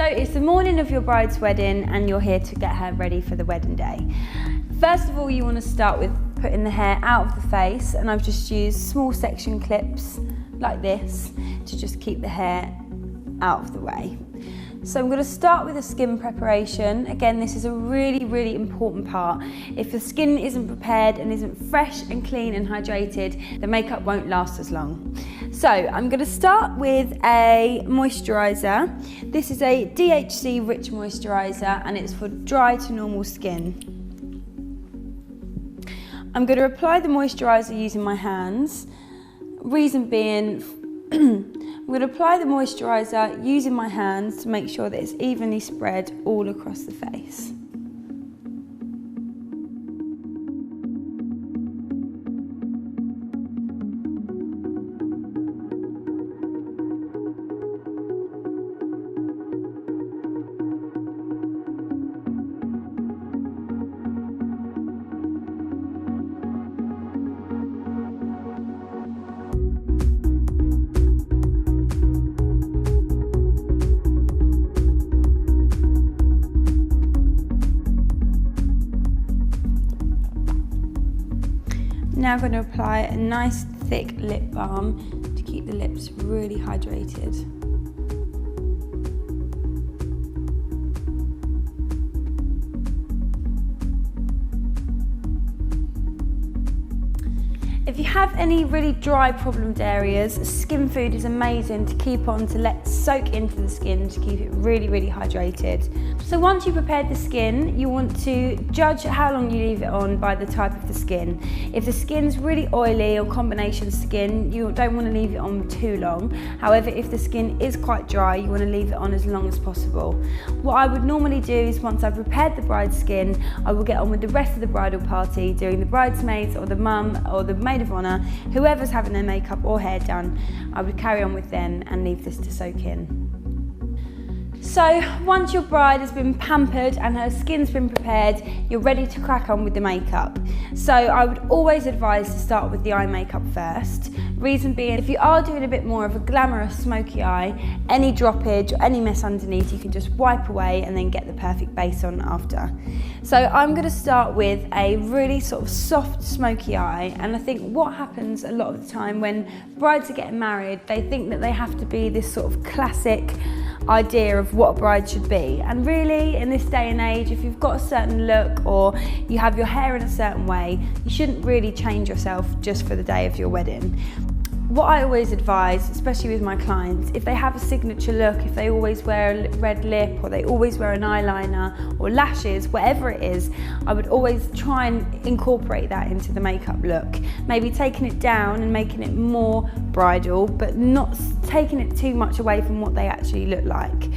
So it's the morning of your bride's wedding and you're here to get her ready for the wedding day. First of all, you want to start with putting the hair out of the face, and I've just used small section clips like this to just keep the hair out of the way. So I'm going to start with a skin preparation. Again, this is a really important part. If the skin isn't prepared and isn't fresh and clean and hydrated, the makeup won't last as long. So I'm going to start with a moisturiser. This is a DHC rich moisturiser and it's for dry to normal skin. I'm going to apply the moisturiser using my hands. Reason being, I'm going to apply the moisturiser using my hands to make sure that it's evenly spread all across the face. Now I'm going to apply a nice thick lip balm to keep the lips really hydrated. If you have any really dry problemed areas, skin food is amazing to keep on, to let soak into the skin, to keep it really hydrated. So once you've prepared the skin, you want to judge how long you leave it on by the type of the skin. If the skin's really oily or combination skin, you don't want to leave it on too long. However, if the skin is quite dry, you want to leave it on as long as possible. What I would normally do is once I've prepared the bride's skin, I will get on with the rest of the bridal party, doing the bridesmaids or the mum or the maid of honour, whoever's having their makeup or hair done. I would carry on with them and leave this to soak in. So once your bride has been pampered and her skin's been prepared, you're ready to crack on with the makeup. So I would always advise to start with the eye makeup first. Reason being, if you are doing a bit more of a glamorous smoky eye, any droppage or any mess underneath, you can just wipe away and then get the perfect base on after. So I'm going to start with a really sort of soft smoky eye, and I think what happens a lot of the time when brides are getting married, they think that they have to be this sort of classic idea of what a bride should be, and really in this day and age, if you've got a certain look or you have your hair in a certain way, you shouldn't really change yourself just for the day of your wedding. What I always advise, especially with my clients, if they have a signature look, if they always wear a red lip or they always wear an eyeliner or lashes, whatever it is, I would always try and incorporate that into the makeup look. Maybe taking it down and making it more bridal, but not taking it too much away from what they actually look like.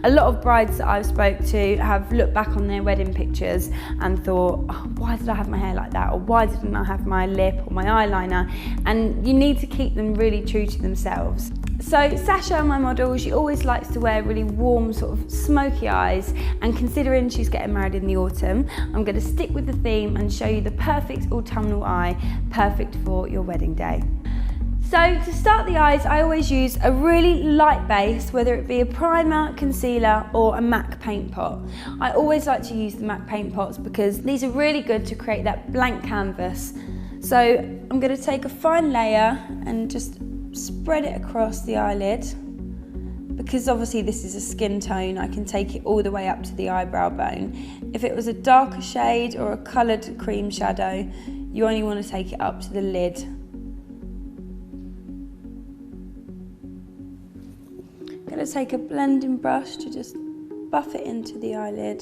A lot of brides that I've spoke to have looked back on their wedding pictures and thought, oh, why did I have my hair like that? Or why didn't I have my lip or my eyeliner? And you need to keep them really true to themselves. So Sasha, my model, she always likes to wear really warm sort of smoky eyes, and considering she's getting married in the autumn, I'm going to stick with the theme and show you the perfect autumnal eye, perfect for your wedding day. So to start the eyes, I always use a really light base, whether it be a primer, concealer or a MAC paint pot. I always like to use the MAC paint pots because these are really good to create that blank canvas. So I'm going to take a fine layer and just spread it across the eyelid. Because obviously this is a skin tone, I can take it all the way up to the eyebrow bone. If it was a darker shade or a coloured cream shadow, you only want to take it up to the lid. I'm going to take a blending brush to just buff it into the eyelid.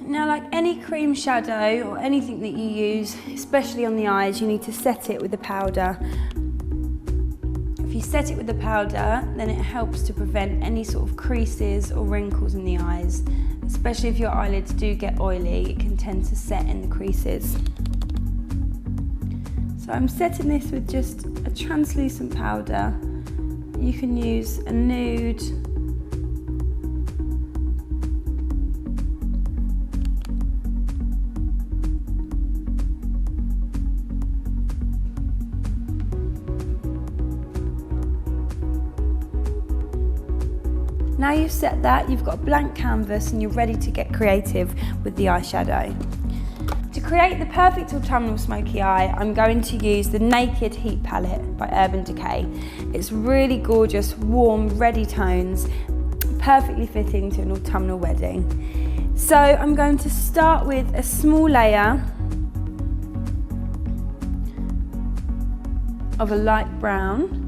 Now, like any cream shadow or anything that you use, especially on the eyes, you need to set it with the powder. If you set it with the powder, then it helps to prevent any sort of creases or wrinkles in the eyes, especially if your eyelids do get oily, it can tend to set in the creases. So I'm setting this with just a translucent powder. You can use a nude, now you've set that, you've got a blank canvas and you're ready to get creative with the eyeshadow. To create the perfect autumnal smoky eye, I'm going to use the Naked Heat palette by Urban Decay. It's really gorgeous, warm, ready tones, perfectly fitting to an autumnal wedding. So I'm going to start with a small layer of a light brown.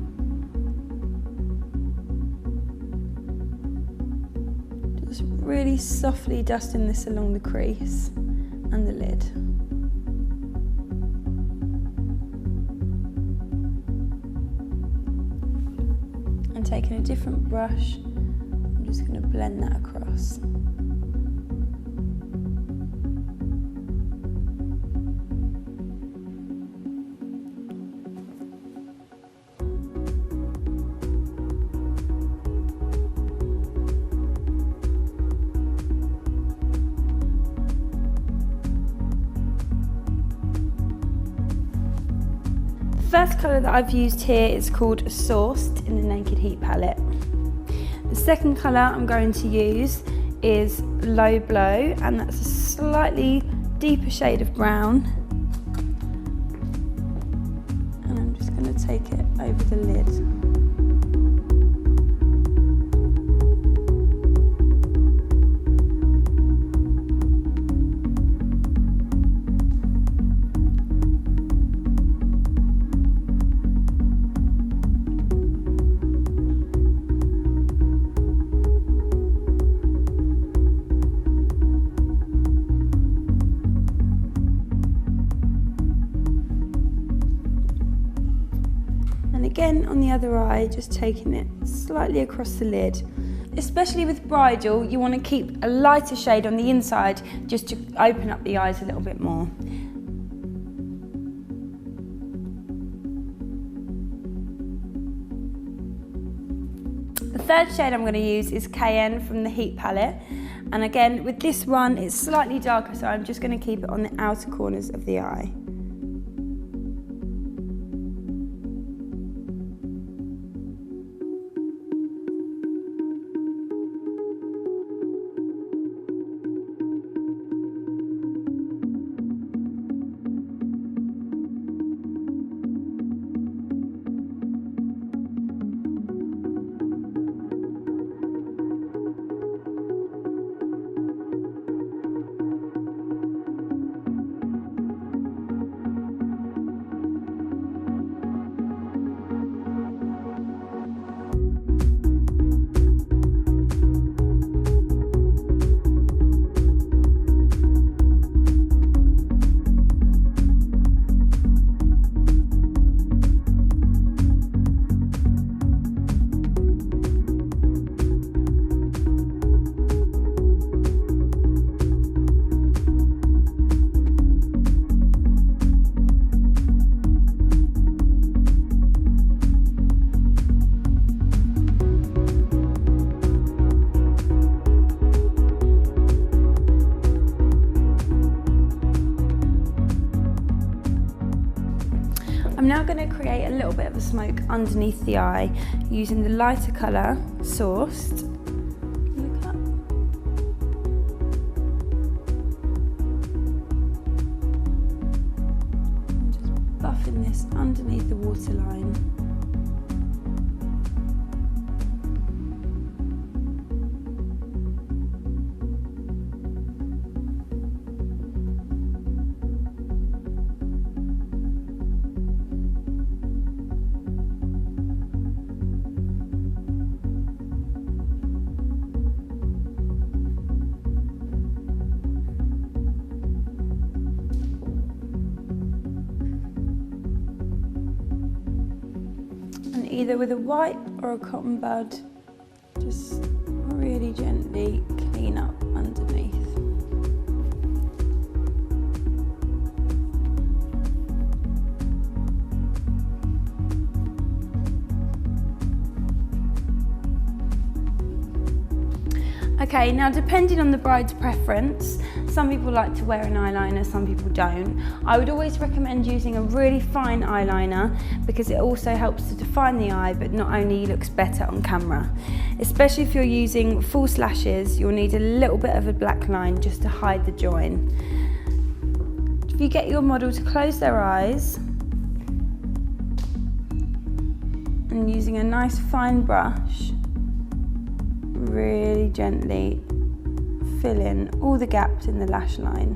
Just really softly dusting this along the crease and the lid. And taking a different brush, I'm just going to blend that across. The first colour that I've used here is called Sourced in the Naked Heat palette. The second colour I'm going to use is Low Blow, and that's a slightly deeper shade of brown. And I'm just going to take it over the lid. Again on the other eye, just taking it slightly across the lid. Especially with bridal, you want to keep a lighter shade on the inside just to open up the eyes a little bit more. The third shade I'm going to use is Cayenne from the Heat palette. And again, with this one, it's slightly darker, so I'm just going to keep it on the outer corners of the eye. I'm now going to create a little bit of a smoke underneath the eye using the lighter colour, Sourced. Look up. I'm just buffing this underneath the waterline. Either with a white or a cotton bud, just really gently clean up underneath. Okay, now depending on the bride's preference, some people like to wear an eyeliner, some people don't. I would always recommend using a really fine eyeliner because it also helps to define the eye, but not only looks better on camera. Especially if you're using false lashes, you'll need a little bit of a black line just to hide the join. If you get your model to close their eyes, and using a nice fine brush, really gently fill in all the gaps in the lash line.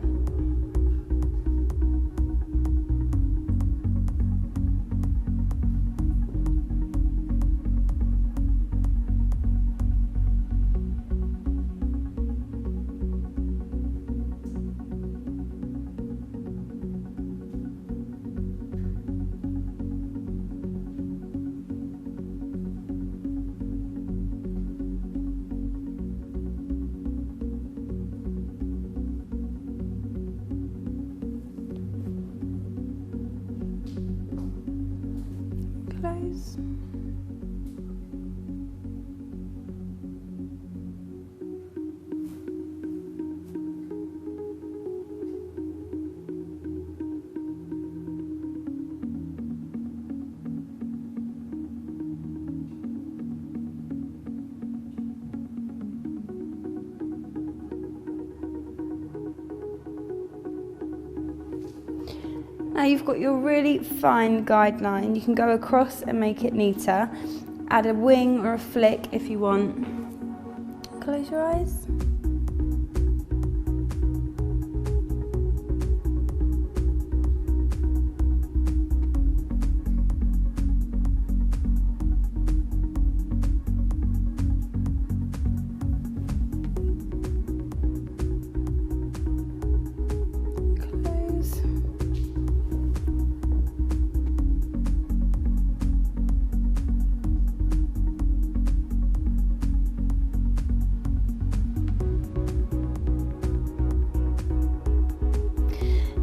Close. Now you've got your really fine guideline. You can go across and make it neater. Add a wing or a flick if you want. Close your eyes.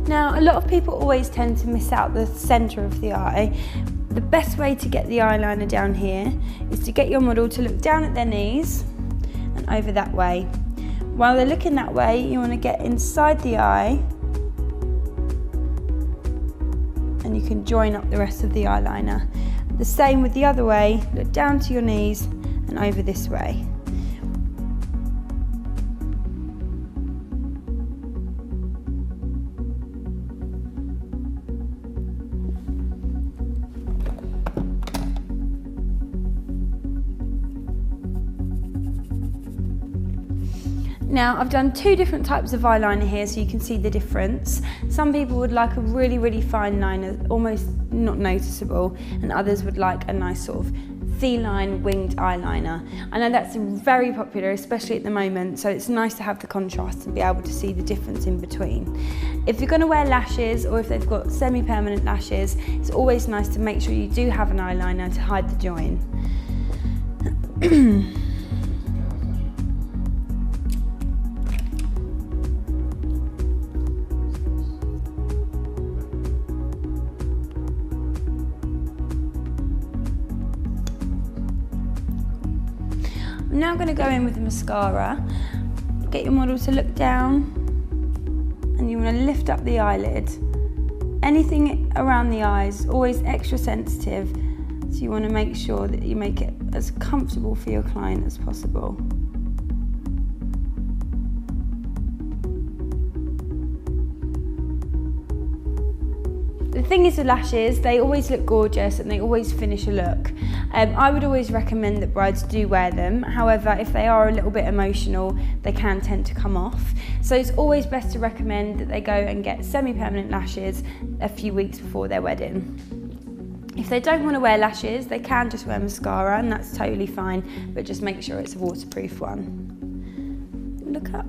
Now, a lot of people always tend to miss out the centre of the eye. The best way to get the eyeliner down here is to get your model to look down at their knees and over that way. While they're looking that way, you want to get inside the eye and you can join up the rest of the eyeliner. The same with the other way, look down to your knees and over this way. Now, I've done two different types of eyeliner here so you can see the difference. Some people would like a really, really fine liner, almost not noticeable, and others would like a nice sort of feline winged eyeliner. I know that's very popular, especially at the moment, so it's nice to have the contrast and be able to see the difference in between. If you're going to wear lashes or if they've got semi-permanent lashes, it's always nice to make sure you do have an eyeliner to hide the join. I'm now going to go in with the mascara. Get your model to look down and you want to lift up the eyelid. Anything around the eyes, always extra sensitive, so you want to make sure that you make it as comfortable for your client as possible. The thing is with lashes, they always look gorgeous and they always finish a look. I would always recommend that brides do wear them. However, if they are a little bit emotional, they can tend to come off. So it's always best to recommend that they go and get semi-permanent lashes a few weeks before their wedding. If they don't want to wear lashes, they can just wear mascara and that's totally fine, but just make sure it's a waterproof one. Look up.